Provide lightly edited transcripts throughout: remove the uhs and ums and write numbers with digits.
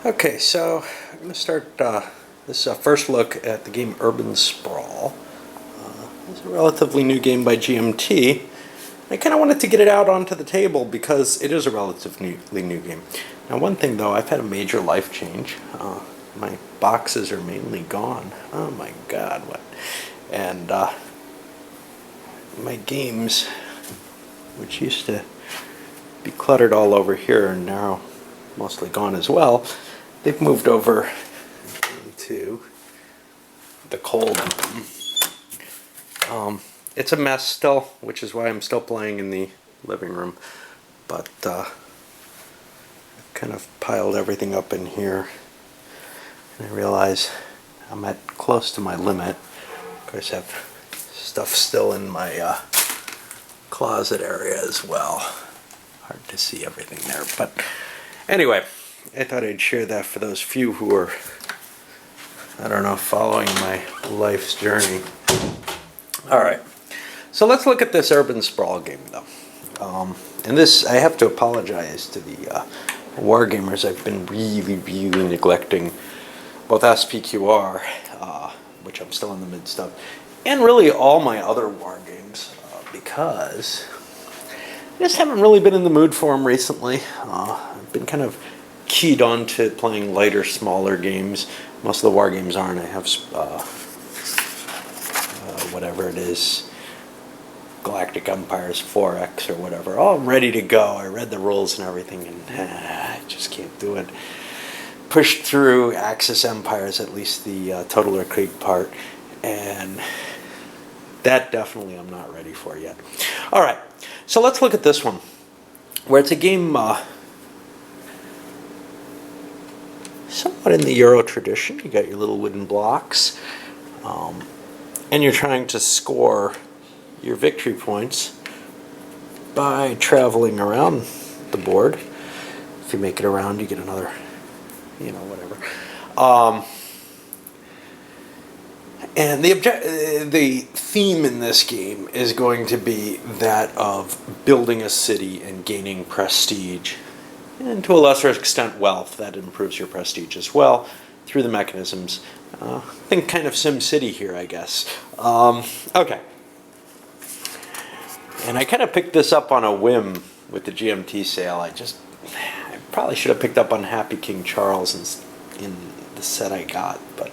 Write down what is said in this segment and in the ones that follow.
Okay, so I'm going to start this first look at the game Urban Sprawl. It's a relatively new game by GMT. I kind of wanted to get it out onto the table because it is a relatively new game. Now, one thing though, I've had a major life change. My boxes are mainly gone. Oh my God, what? And my games, which used to be cluttered all over here, are now mostly gone as well. They've moved over into the cold room. It's a mess still, which is why I'm still playing in the living room. But I've kind of piled everything up in here. And I realize I'm at close to my limit. Of course, I have stuff still in my closet area as well. Hard to see everything there. But anyway, I thought I'd share that for those few who are, I don't know, following my life's journey. Alright, so let's look at this Urban Sprawl game though. And this, I have to apologize to the wargamers. I've been really neglecting both SPQR, which I'm still in the midst of, and really all my other war games, because I just haven't really been in the mood for them recently. I've been kind of keyed on to playing lighter, smaller games. Most of the war games aren't. I have whatever it is, Galactic Empires 4X or whatever, all ready to go. I read the rules and everything, and I just can't do it. Pushed through Axis Empires, at least the Total or Krieg part, and that definitely I'm not ready for yet. All right, so let's look at this one, where it's a game somewhat in the Euro tradition. You got your little wooden blocks, and you're trying to score your victory points by traveling around the board. If you make it around, you get another, whatever. And the theme in this game is going to be that of building a city and gaining prestige, and to a lesser extent wealth. That improves your prestige as well through the mechanisms. Think kind of SimCity here, I guess. Okay. And I kind of picked this up on a whim with the GMT sale. I probably should have picked up on Happy King Charles in the set I got, but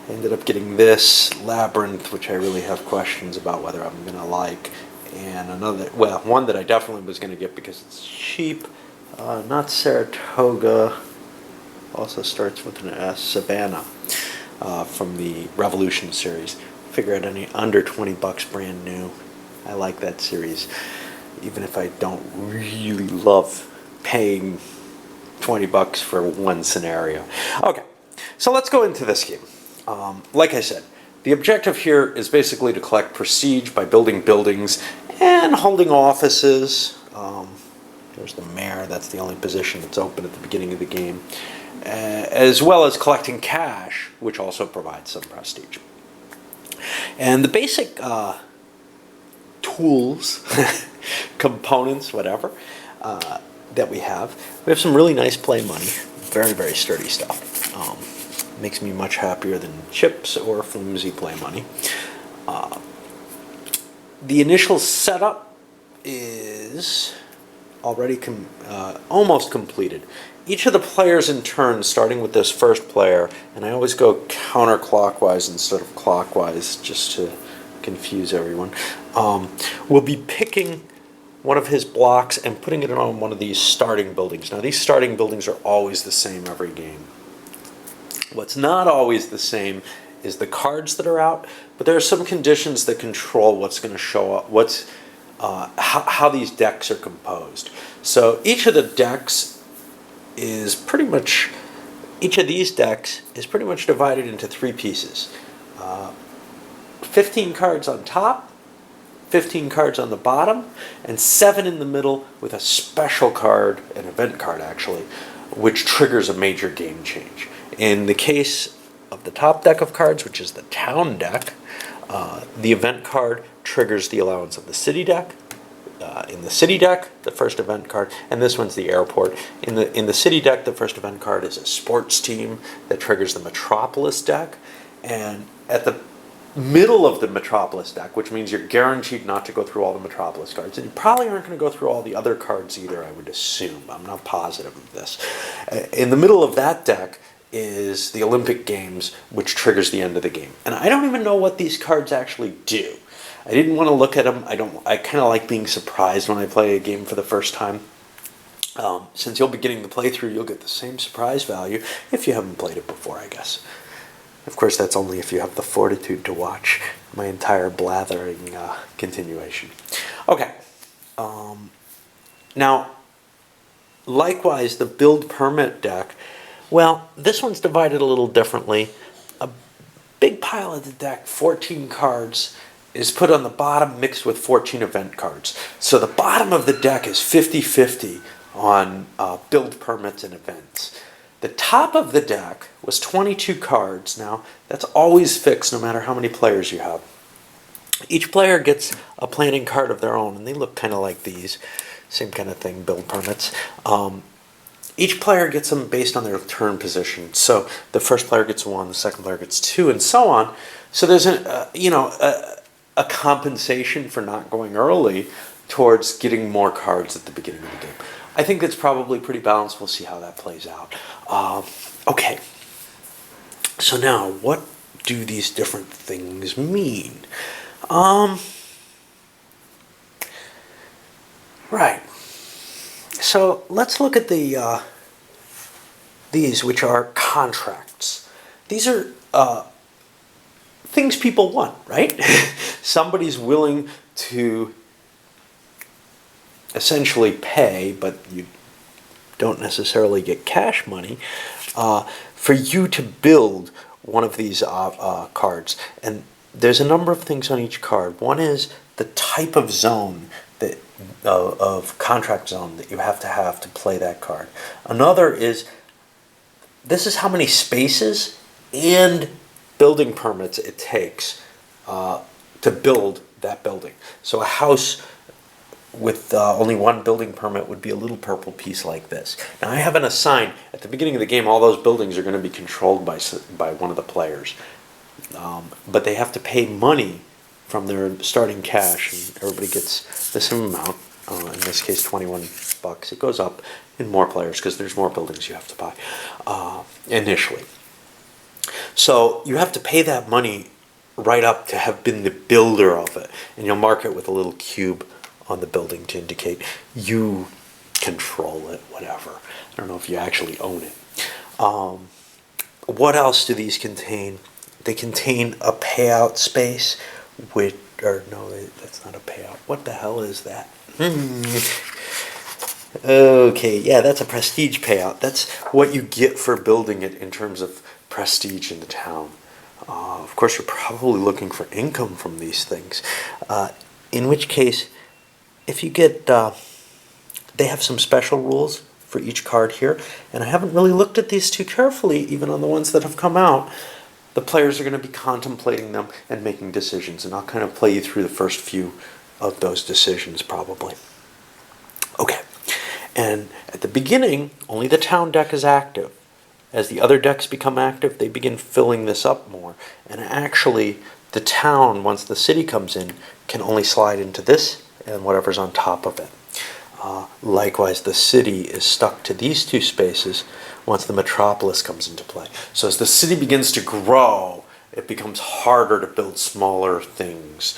I ended up getting this Labyrinth, which I really have questions about whether I'm going to like, and one that I definitely was going to get because it's cheap. Not Saratoga, also starts with an S, Savannah, from the Revolution series. Figure out any under 20 bucks brand new. I like that series, even if I don't really love paying 20 bucks for one scenario. Okay, so let's go into this game. Like I said, the objective here is basically to collect prestige by building buildings and holding offices. There's the mayor, that's the only position that's open at the beginning of the game, as well as collecting cash, which also provides some prestige. And the basic tools, components, whatever, that we have some really nice play money, very sturdy stuff. Makes me much happier than chips or flimsy play money. The initial setup is already almost completed. Each of the players in turn, starting with this first player, and I always go counterclockwise instead of clockwise just to confuse everyone, will be picking one of his blocks and putting it on one of these starting buildings. Now, these starting buildings are always the same every game. What's not always the same is the cards that are out, but there are some conditions that control what's going to show up, how these decks are composed. So each of the decks is pretty much, each of these decks is pretty much divided into three pieces. 15 cards on top, 15 cards on the bottom, and 7 in the middle with a special card, an event card actually, which triggers a major game change. In the case of the top deck of cards, which is the town deck, the event card triggers the allowance of the city deck. in the city deck, the first event card, and this one's the airport. In the city deck, the first event card is a sports team that triggers the Metropolis deck, and at the middle of the Metropolis deck, which means you're guaranteed not to go through all the Metropolis cards, and you probably aren't going to go through all the other cards either, I would assume. I'm not positive of this. In the middle of that deck is the Olympic Games, which triggers the end of the game. And I don't even know what these cards actually do. I didn't want to look at them. I kind of like being surprised when I play a game for the first time. Since you'll be getting the playthrough, you'll get the same surprise value if you haven't played it before, I guess. Of course, that's only if you have the fortitude to watch my entire blathering continuation. Okay. Now, likewise, the build permit deck, well, this one's divided a little differently. A big pile of the deck, 14 cards, is put on the bottom mixed with 14 event cards. So the bottom of the deck is 50-50 on build permits and events. The top of the deck was 22 cards. Now, that's always fixed no matter how many players you have. Each player gets a planning card of their own, and they look kind of like these. Same kind of thing, build permits. Each player gets them based on their turn position. So the first player gets 1, the second player gets 2, and so on. So there's a compensation for not going early towards getting more cards at the beginning of the game. I think that's probably pretty balanced. We'll see how that plays out. Okay. So now, what do these different things mean? Right. So let's look at these, which are contracts. These are things people want, right? Somebody's willing to essentially pay, but you don't necessarily get cash money, for you to build one of these cards. And there's a number of things on each card. One is the type of zone that of contract zone that you have to play that card. Another is, this is how many spaces and building permits it takes to build that building. So a house with only one building permit would be a little purple piece like this. Now, I haven't assigned, at the beginning of the game, all those buildings are going to be controlled by one of the players. But they have to pay money from their starting cash, and everybody gets the same amount. In this case, 21 bucks. It goes up in more players because there's more buildings you have to buy initially. So you have to pay that money right up to have been the builder of it, and you'll mark it with a little cube on the building to indicate you control it, whatever. I don't know if you actually own it. What else do these contain? They contain a payout space, that's not a payout. What the hell is that? Okay, yeah, that's a prestige payout. That's what you get for building it in terms of prestige in the town. Of course, you're probably looking for income from these things. In which case, if you get, they have some special rules for each card here, and I haven't really looked at these too carefully, even on the ones that have come out. The players are going to be contemplating them and making decisions, and I'll kind of play you through the first few of those decisions probably. Okay, and at the beginning, only the town deck is active. As the other decks become active, they begin filling this up more, and actually the town, once the city comes in, can only slide into this and whatever's on top of it. Likewise, the city is stuck to these two spaces once the metropolis comes into play. So as the city begins to grow, it becomes harder to build smaller things.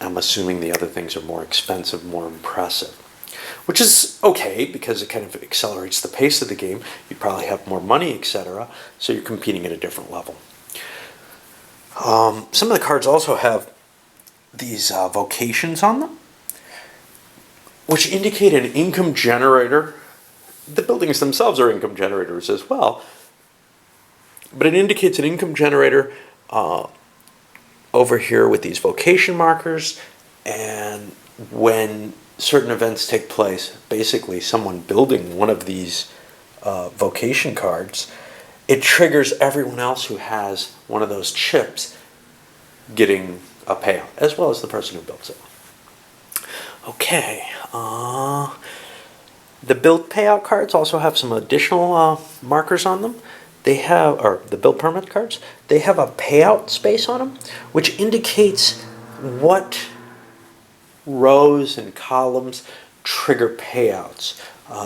I'm assuming the other things are more expensive, more impressive, which is okay because it kind of accelerates the pace of the game. You probably have more money, etc., so you're competing at a different level. Some of the cards also have these vocations on them, which indicate an income generator. The buildings themselves are income generators as well, but it indicates an income generator over here with these vocation markers, and when certain events take place, basically someone building one of these vocation cards, it triggers everyone else who has one of those chips getting a payout, as well as the person who builds it. Okay. The build payout cards also have some additional markers on them. They have, or the build permit cards, they have a payout space on them, which indicates what rows and columns trigger payouts.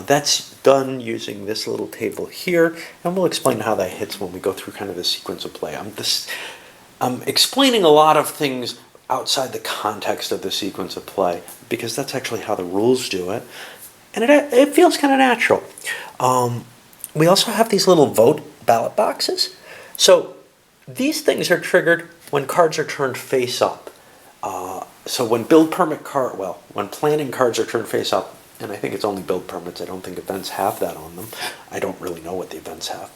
That's done using this little table here, and we'll explain how that hits when we go through kind of the sequence of play. I'm explaining a lot of things outside the context of the sequence of play, because that's actually how the rules do it, and it feels kind of natural. We also have these little vote ballot boxes. So these things are triggered when cards are turned face up. So when when planning cards are turned face up, and I think it's only build permits, I don't think events have that on them. I don't really know what the events have.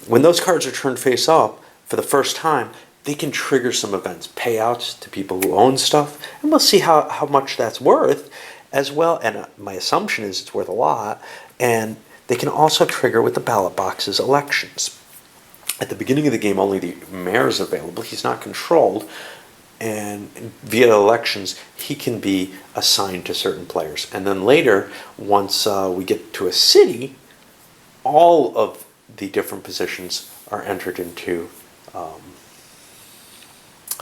When those cards are turned face up for the first time, they can trigger some events, payouts to people who own stuff, and we'll see how much that's worth as well. And my assumption is it's worth a lot. And they can also trigger with the ballot boxes elections. At the beginning of the game, only the mayor is available. He's not controlled. And via elections, he can be assigned to certain players. And then later, once we get to a city, all of the different positions are entered into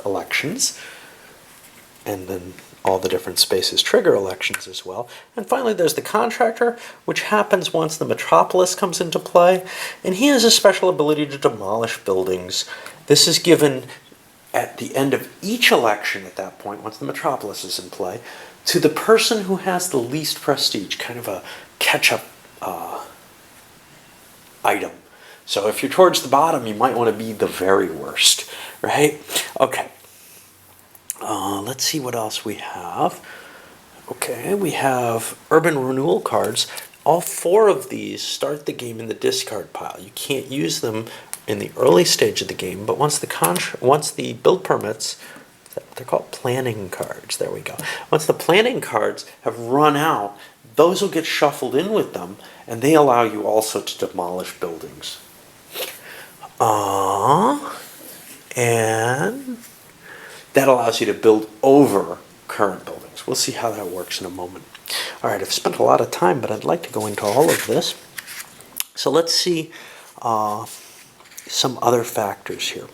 elections. And then all the different spaces trigger elections as well. And finally, there's the contractor, which happens once the metropolis comes into play. And he has a special ability to demolish buildings. This is given at the end of each election at that point, once the metropolis is in play, to the person who has the least prestige, kind of a catch-up item. So if you're towards the bottom, you might want to be the very worst, right? Okay. Let's see what else we have. Okay, we have urban renewal cards. All 4 of these start the game in the discard pile. You can't use them in the early stage of the game, but once the build permits, they're called planning cards. There we go. Once the planning cards have run out, those will get shuffled in with them, and they allow you also to demolish buildings. And that allows you to build over current buildings. We'll see how that works in a moment. All right, I've spent a lot of time, but I'd like to go into all of this. So let's see some other factors here.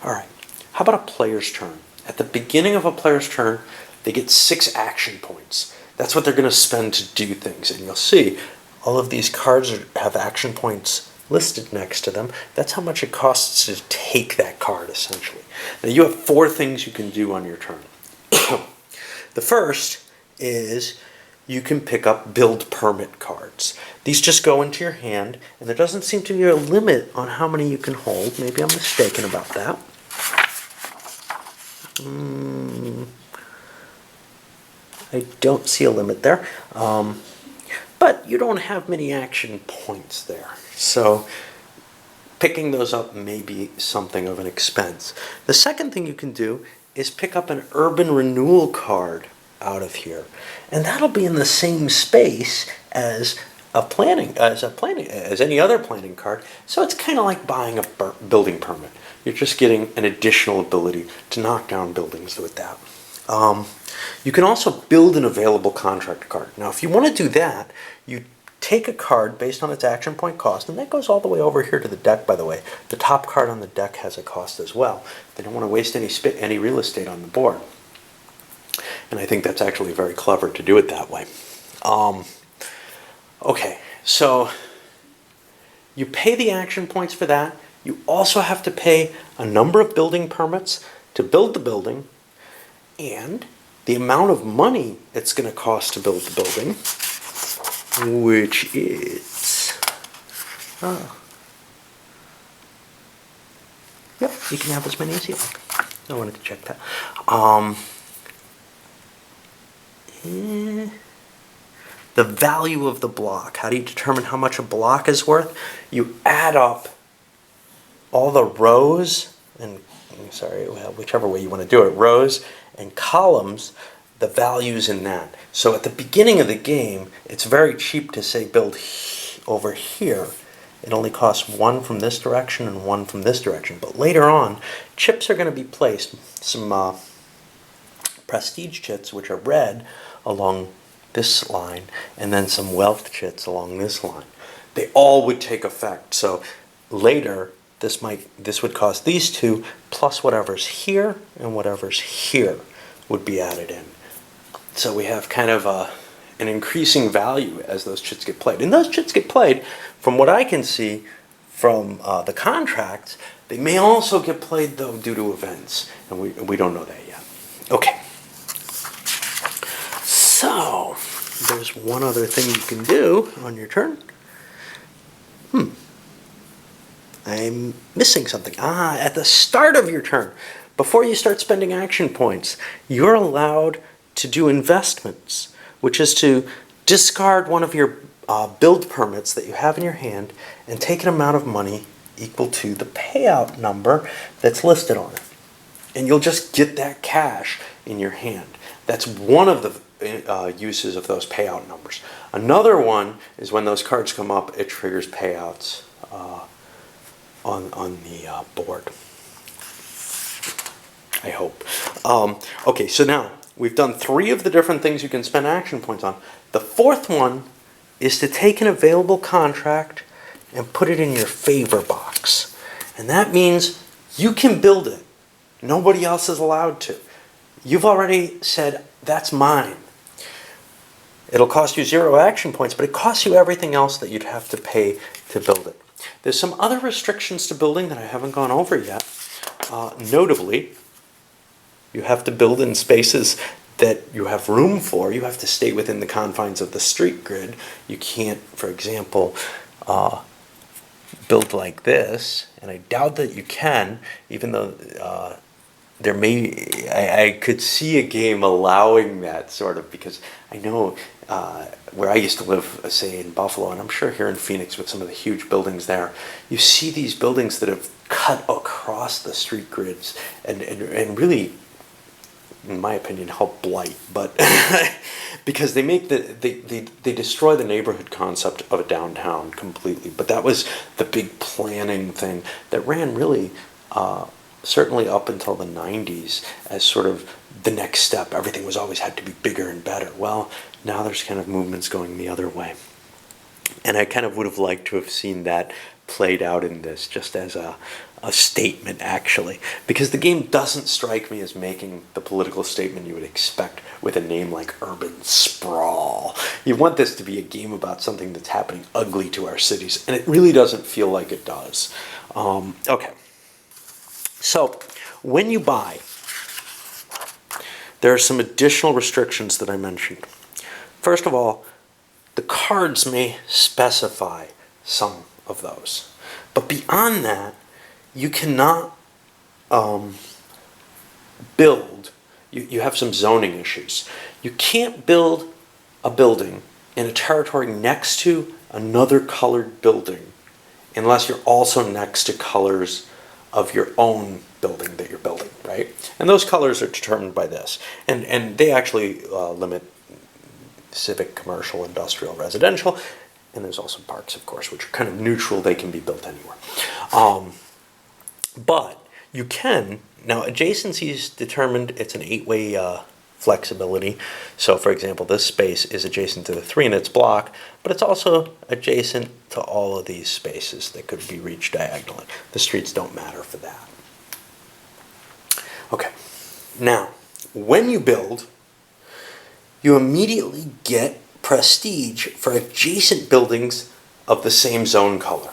All right, how about a player's turn? At the beginning of a player's turn, they get 6 action points. That's what they're going to spend to do things. And you'll see all of these cards have action points listed next to them. That's how much it costs to take that card, essentially. Now, you have 4 things you can do on your turn. The first is you can pick up build permit cards. These just go into your hand, and there doesn't seem to be a limit on how many you can hold. Maybe I'm mistaken about that. I don't see a limit there. But you don't have many action points there. So picking those up may be something of an expense. The second thing you can do is pick up an urban renewal card out of here. And that'll be in the same space as any other planning card. So it's kind of like buying a building permit. You're just getting an additional ability to knock down buildings with that. You can also build an available contract card. Now, if you want to do that, you take a card based on its action point cost, and that goes all the way over here to the deck, by the way. The top card on the deck has a cost as well. They don't want to waste any real estate on the board. And I think that's actually very clever to do it that way. Okay, so you pay the action points for that. You also have to pay a number of building permits to build the building, and the amount of money it's going to cost to build the building, which is, yep, you can have as many as you like. I wanted to check that. The value of the block. How do you determine how much a block is worth? You add up all the rows, and whichever way you want to do it, rows and columns, the values in that. So at the beginning of the game, it's very cheap to say build over here. It only costs 1 from this direction and 1 from this direction. But later on, chips are going to be placed, some prestige chits, which are red, along this line, and then some wealth chits along this line. They all would take effect. So later, this would cost these two, plus whatever's here and whatever's here would be added in. So we have kind of an increasing value as those chits get played. And those chits get played, from what I can see from the contracts, they may also get played, though, due to events. And we don't know that yet. Okay. So, there's one other thing you can do on your turn. I'm missing something. At the start of your turn, before you start spending action points, you're allowed to do investments, which is to discard one of your build permits that you have in your hand and take an amount of money equal to the payout number that's listed on it. And you'll just get that cash in your hand. That's one of the uses of those payout numbers. Another one is when those cards come up, it triggers payouts on the board. I hope. Okay, so now we've done 3 of the different things you can spend action points on. The 4th one is to take an available contract and put it in your favor box. And that means you can build it. Nobody else is allowed to. You've already said, that's mine. It'll cost you 0 action points, but it costs you everything else that you'd have to pay to build it. There's some other restrictions to building that I haven't gone over yet. Notably, you have to build in spaces that you have room for. You have to stay within the confines of the street grid. You can't, for example, build like this, and I doubt that you can, even though I could see a game allowing that sort of, because I know where I used to live, say in Buffalo, and I'm sure here in Phoenix with some of the huge buildings there, you see these buildings that have cut across the street grids and really, in my opinion, help blight, but because they make they destroy the neighborhood concept of a downtown completely. But that was the big planning thing that ran really certainly up until the 90s as sort of the next step. Everything was always had to be bigger and better. Well, now there's kind of movements going the other way. And I kind of would have liked to have seen that played out in this, just as a statement, actually. Because the game doesn't strike me as making the political statement you would expect with a name like Urban Sprawl. You want this to be a game about something that's happening ugly to our cities, and it really doesn't feel like it does. Okay. So, when you buy, there are some additional restrictions that I mentioned. First of all, the cards may specify some of those. But beyond that, you cannot build. You have some zoning issues. You can't build a building in a territory next to another colored building unless you're also next to colors of your own building that you're building, right? And those colors are determined by this. And they actually limit civic, commercial, industrial, residential, and there's also parks, of course, which are kind of neutral. They can be built anywhere. But you can, now adjacency is determined, it's an 8-way flexibility. So for example, this space is adjacent to the 3 in its block, but it's also adjacent to all of these spaces that could be reached diagonally. The streets don't matter for that. Okay, now, when you build, you immediately get prestige for adjacent buildings of the same zone color.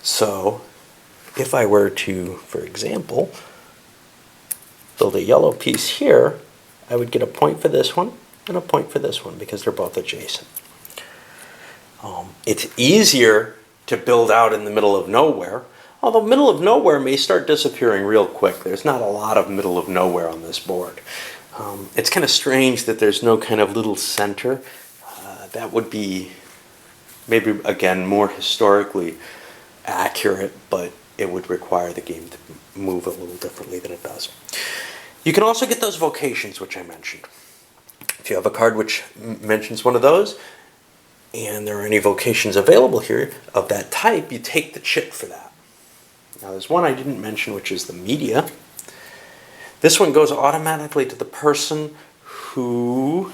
So, if I were to, for example, build a yellow piece here, I would get a point for this one and a point for this one because they're both adjacent. It's easier to build out in the middle of nowhere, although middle of nowhere may start disappearing real quick. There's not a lot of middle of nowhere on this board. It's kind of strange that there's no kind of little center. That would be maybe, again, more historically accurate, but it would require the game to move a little differently than it does. You can also get those vocations, which I mentioned. If you have a card which mentions one of those, and there are any vocations available here of that type, you take the chip for that. Now there's one I didn't mention, which is the media. This one goes automatically to the person who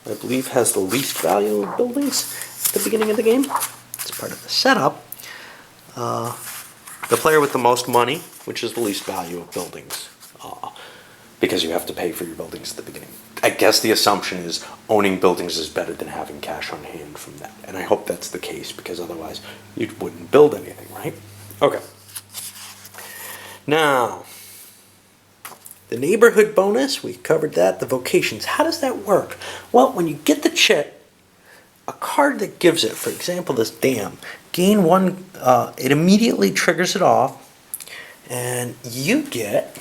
I believe has the least value of buildings at the beginning of the game. It's part of the setup. The player with the most money, which is the least value of buildings, because you have to pay for your buildings at the beginning. I guess the assumption is owning buildings is better than having cash on hand from that. And I hope that's the case, because otherwise you wouldn't build anything, right? Okay. Now, the neighborhood bonus, we covered that. The vocations, how does that work? Well, when you get the chit, a card that gives it, for example, this dam, gain one, it immediately triggers it off, and you get,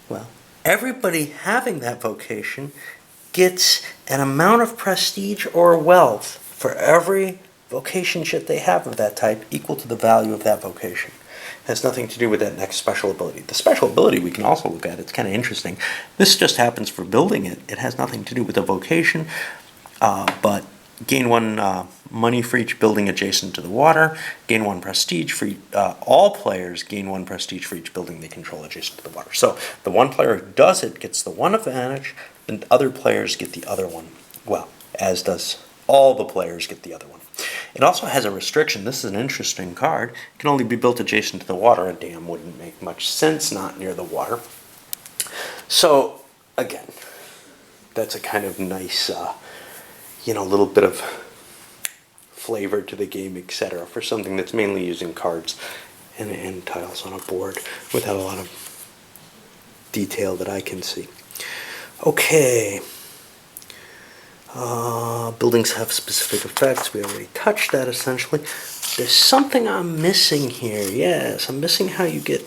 well, everybody having that vocation gets an amount of prestige or wealth for every vocation chit they have of that type equal to the value of that vocation. It has nothing to do with that next special ability. The special ability we can also look at. It's kind of interesting. This just happens for building it. It has nothing to do with the vocation, but gain one money for each building adjacent to the water, gain one prestige for all players gain one prestige for each building they control adjacent to the water. So the one player who does it gets the one advantage, and other players get the other one. Well, as does all the players get the other one. It also has a restriction. This is an interesting card. It can only be built adjacent to the water. A dam wouldn't make much sense, not near the water. So, again, that's a kind of nice, little bit of flavor to the game, etc., for something that's mainly using cards and tiles on a board without a lot of detail that I can see. Okay. Buildings have specific effects. We already touched that essentially. There's something I'm missing here. Yes, I'm missing how you get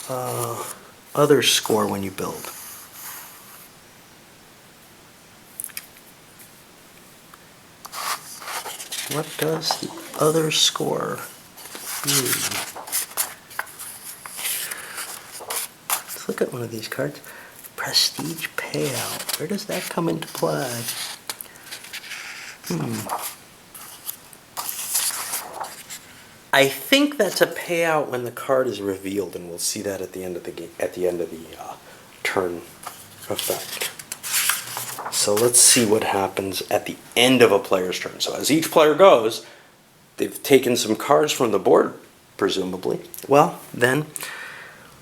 other score when you build. What does the other score do? Let's look at one of these cards. Prestige payout. Where does that come into play? I think that's a payout when the card is revealed, and we'll see that at the end of the game, at the end of the turn effect. So let's see what happens at the end of a player's turn. So as each player goes, they've taken some cards from the board, presumably. Well, then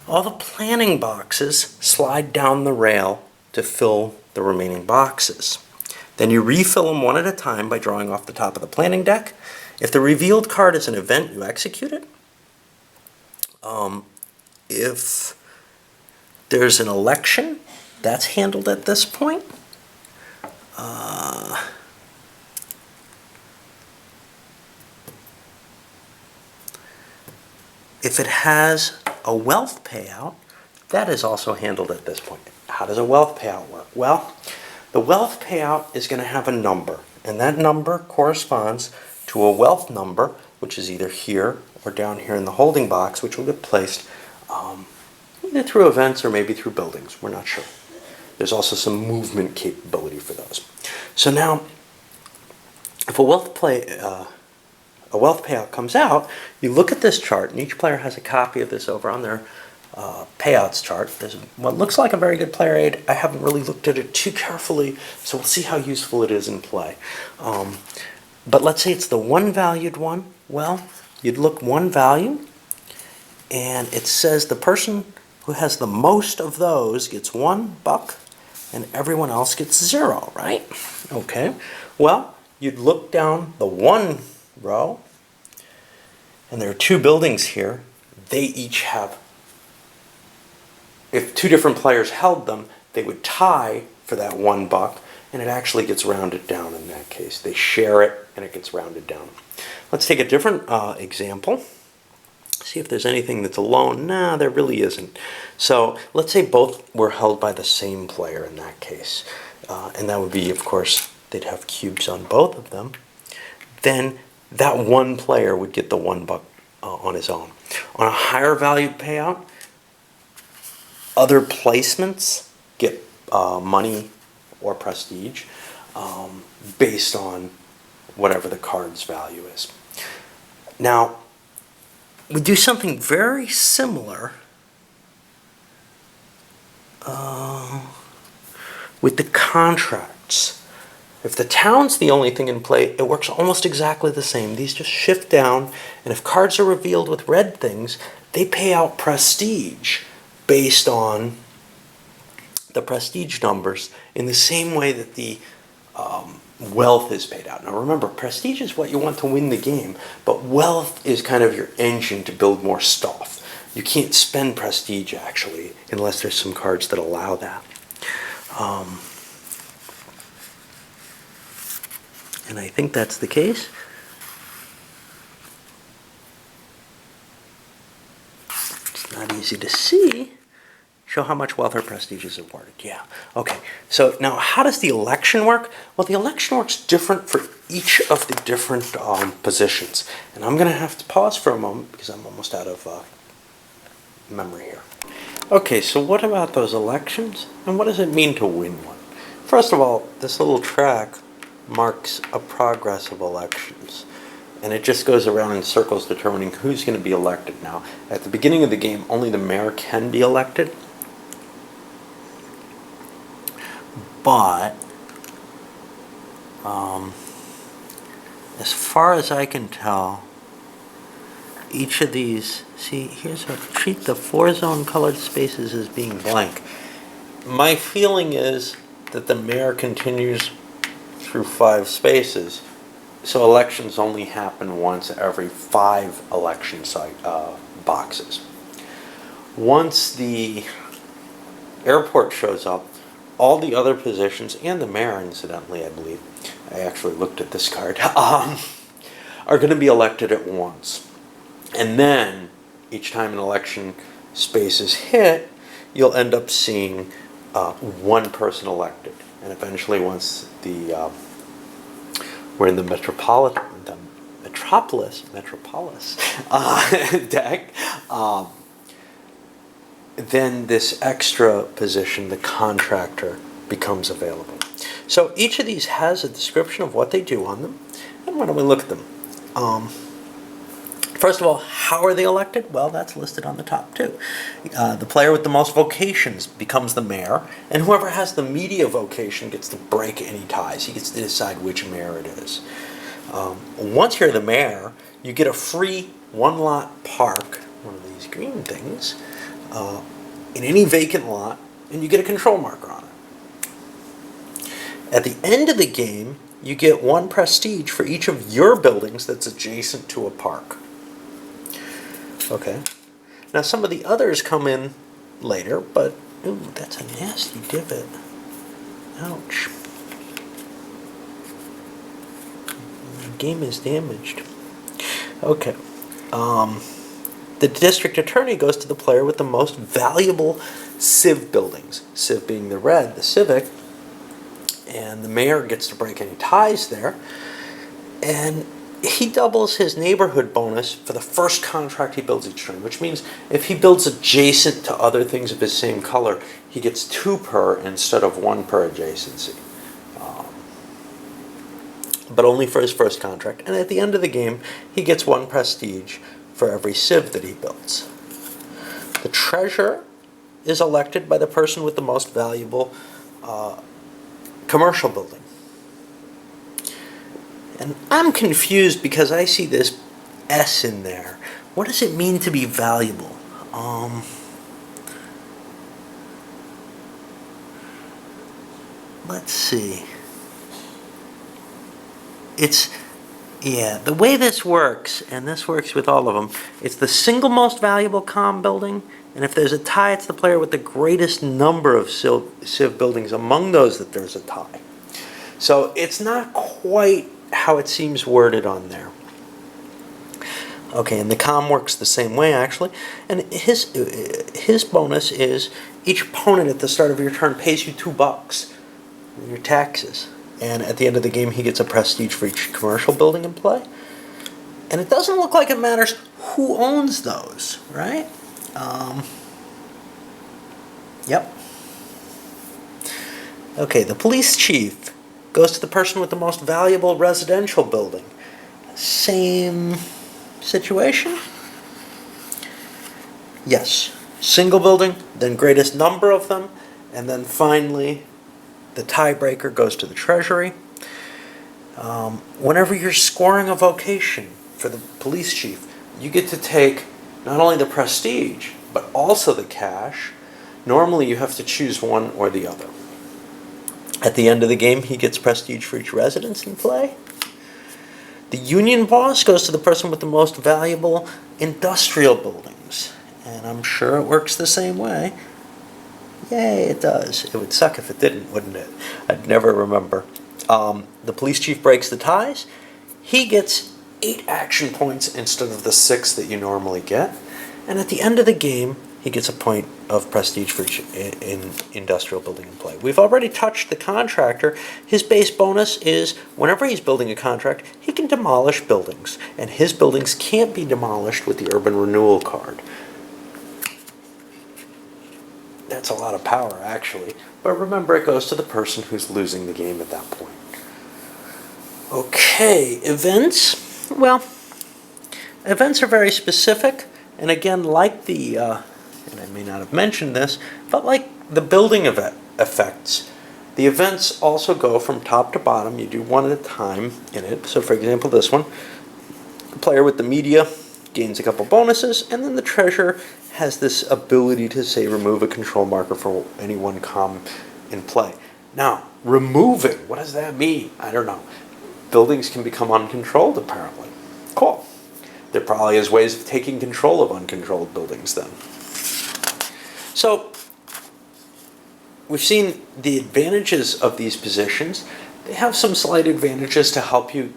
all the planning boxes slide down the rail to fill the remaining boxes. Then you refill them one at a time by drawing off the top of the planning deck. If the revealed card is an event, you execute it. If there's an election, that's handled at this point. If it has a wealth payout, that is also handled at this point. How does a wealth payout work? Well, the wealth payout is going to have a number, and that number corresponds to a wealth number, which is either here or down here in the holding box, which will get placed either through events or maybe through buildings. We're not sure. There's also some movement capability for those. So now, if a wealth payout comes out, you look at this chart, and each player has a copy of this over on their payouts chart. There's what looks like a very good player aid. I haven't really looked at it too carefully, so we'll see how useful it is in play. But let's say it's the one valued one. Well, you'd look one value, and it says the person who has the most of those gets $1, and everyone else gets 0, right? Okay. Well, you'd look down the one row, and there are two buildings here. They each have, if two different players held them, they would tie for that $1, and it actually gets rounded down in that case. They share it, and it gets rounded down. Let's take a different example. See if there's anything that's alone. Nah, there really isn't. So let's say both were held by the same player in that case. And that would be, of course, they'd have cubes on both of them. Then that one player would get the $1 on his own. On a higher valued payout, other placements get money or prestige based on whatever the card's value is. Now, we do something very similar with the contracts. If the town's the only thing in play, it works almost exactly the same. These just shift down, and if cards are revealed with red things, they pay out prestige based on the prestige numbers in the same way that the wealth is paid out. Now remember, prestige is what you want to win the game, but wealth is kind of your engine to build more stuff. You can't spend prestige, actually, unless there's some cards that allow that. And I think that's the case. It's not easy to see. Show how much wealth or prestige is awarded. Yeah. Okay. So now, how does the election work? Well, the election works different for each of the different positions. And I'm going to have to pause for a moment because I'm almost out of memory here. Okay, so what about those elections? And what does it mean to win one? First of all, this little track marks a progress of elections. And it just goes around in circles determining who's going to be elected. Now, at the beginning of the game, only the mayor can be elected. But, as far as I can tell, each of these, see, treat the 4-zone colored spaces as being blank. My feeling is that the mayor continues through 5 spaces, so elections only happen once every 5 election boxes. Once the airport shows up, all the other positions, and the mayor, incidentally, I believe, I actually looked at this card, are going to be elected at once. And then, each time an election space is hit, you'll end up seeing one person elected. And eventually, once we're in the metropolis deck, then this extra position, the contractor, becomes available. So each of these has a description of what they do on them, and why don't we look at them? First of all, how are they elected? Well, that's listed on the top too. The player with the most vocations becomes the mayor, and whoever has the media vocation gets to break any ties. He gets to decide which mayor it is. Once you're the mayor, you get a free 1-lot park, one of these green things, in any vacant lot, and you get a control marker on it. At the end of the game, you get 1 prestige for each of your buildings that's adjacent to a park. Okay. Now some of the others come in later, but ooh, that's a nasty divot. Ouch. The game is damaged. Okay. The district attorney goes to the player with the most valuable civ buildings. Civ being the red, the civic, and the mayor gets to break any ties there. And he doubles his neighborhood bonus for the first contract he builds each turn, which means if he builds adjacent to other things of his same color, he gets 2 per instead of 1 per adjacency. But only for his first contract. And at the end of the game, he gets 1 prestige for every civ that he builds. The treasurer is elected by the person with the most valuable commercial building. And I'm confused because I see this S in there. What does it mean to be valuable? Let's see. The way this works, and this works with all of them, it's the single most valuable comm building, and if there's a tie, it's the player with the greatest number of civ buildings among those that there's a tie. So it's not quite how it seems worded on there. Okay, and the comm works the same way, actually. And his bonus is each opponent at the start of your turn pays you $2 in your taxes. And at the end of the game, he gets a prestige for each commercial building in play. And it doesn't look like it matters who owns those, right? Yep. Okay, the police chief goes to the person with the most valuable residential building. Same situation? Yes. Single building, then greatest number of them, and then finally the tiebreaker goes to the treasury. Whenever you're scoring a vocation for the police chief, you get to take not only the prestige, but also the cash. Normally you have to choose one or the other. At the end of the game, he gets prestige for each residence in play. The union boss goes to the person with the most valuable industrial buildings. And I'm sure it works the same way. Yay, it does. It would suck if it didn't, wouldn't it? I'd never remember. The police chief breaks the ties. He gets 8 action points instead of the 6 that you normally get. And at the end of the game, he gets a point of prestige for each in industrial building in play. We've already touched the contractor. His base bonus is whenever he's building a contract, he can demolish buildings. And his buildings can't be demolished with the urban renewal card. That's a lot of power, actually. But remember, it goes to the person who's losing the game at that point. Okay, events. Well, events are very specific. And again, like the, and I may not have mentioned this, but like the building effects, the events also go from top to bottom. You do one at a time in it. So for example, this one, the player with the media gains a couple bonuses, and then the treasurer has this ability to, say, remove a control marker for any one comm in play. Now, removing, what does that mean? I don't know. Buildings can become uncontrolled, apparently. Cool. There probably is ways of taking control of uncontrolled buildings then. So, we've seen the advantages of these positions. They have some slight advantages to help you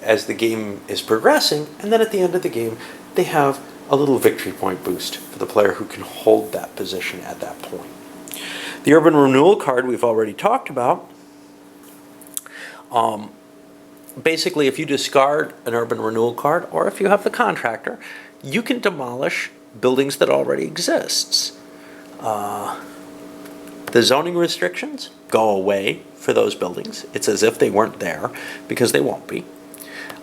as the game is progressing, and then at the end of the game, they have a little victory point boost for the player who can hold that position at that point. The urban renewal card we've already talked about. Basically, if you discard an urban renewal card, or if you have the contractor, you can demolish buildings that already exists. The zoning restrictions go away for those buildings. It's as if they weren't there, because they won't be.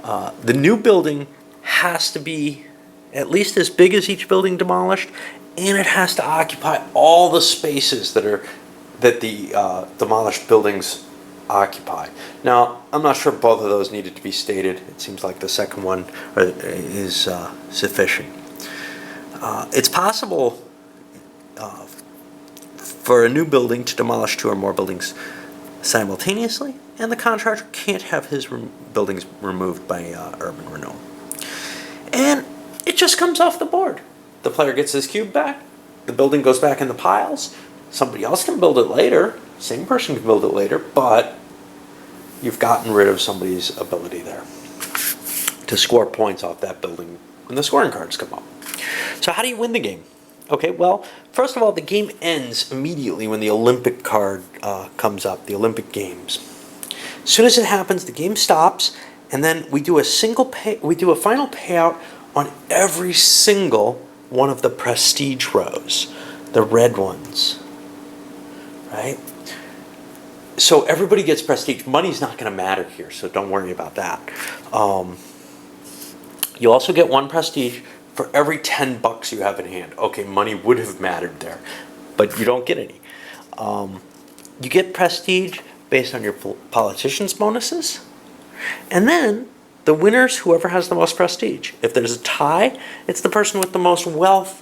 The new building has to be at least as big as each building demolished, and it has to occupy all the spaces that the demolished buildings occupy. Now, I'm not sure both of those needed to be stated. It seems like the second one is sufficient. It's possible for a new building to demolish 2 or more buildings simultaneously, and the contractor can't have his buildings removed by urban renewal. And it just comes off the board. The player gets his cube back, the building goes back in the piles, somebody else can build it later, same person can build it later, but you've gotten rid of somebody's ability there to score points off that building when the scoring cards come up. So how do you win the game? Okay, well, first of all, the game ends immediately when the Olympic card comes up, the Olympic Games. As soon as it happens, the game stops, and then we do a final payout on every single one of the prestige rows, the red ones, right? So everybody gets prestige. Money's not going to matter here, so don't worry about that. You also get 1 prestige for every $10 you have in hand. Okay, money would have mattered there, but you don't get any. You get prestige based on your politician's bonuses, and then the winner's whoever has the most prestige. If there's a tie, it's the person with the most wealth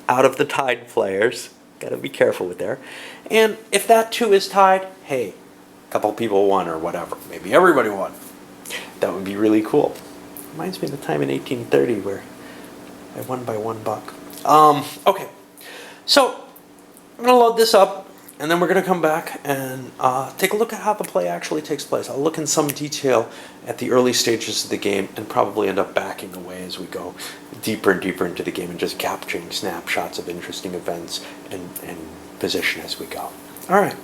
out of the tied players. Got to be careful with there. And if that too is tied, hey, a couple people won or whatever. Maybe everybody won. That would be really cool. Reminds me of the time in 1830 where I won by $1. Okay, so I'm going to load this up, and then we're going to come back and take a look at how the play actually takes place. I'll look in some detail at the early stages of the game and probably end up backing away as we go deeper and deeper into the game and just capturing snapshots of interesting events and position as we go. All right.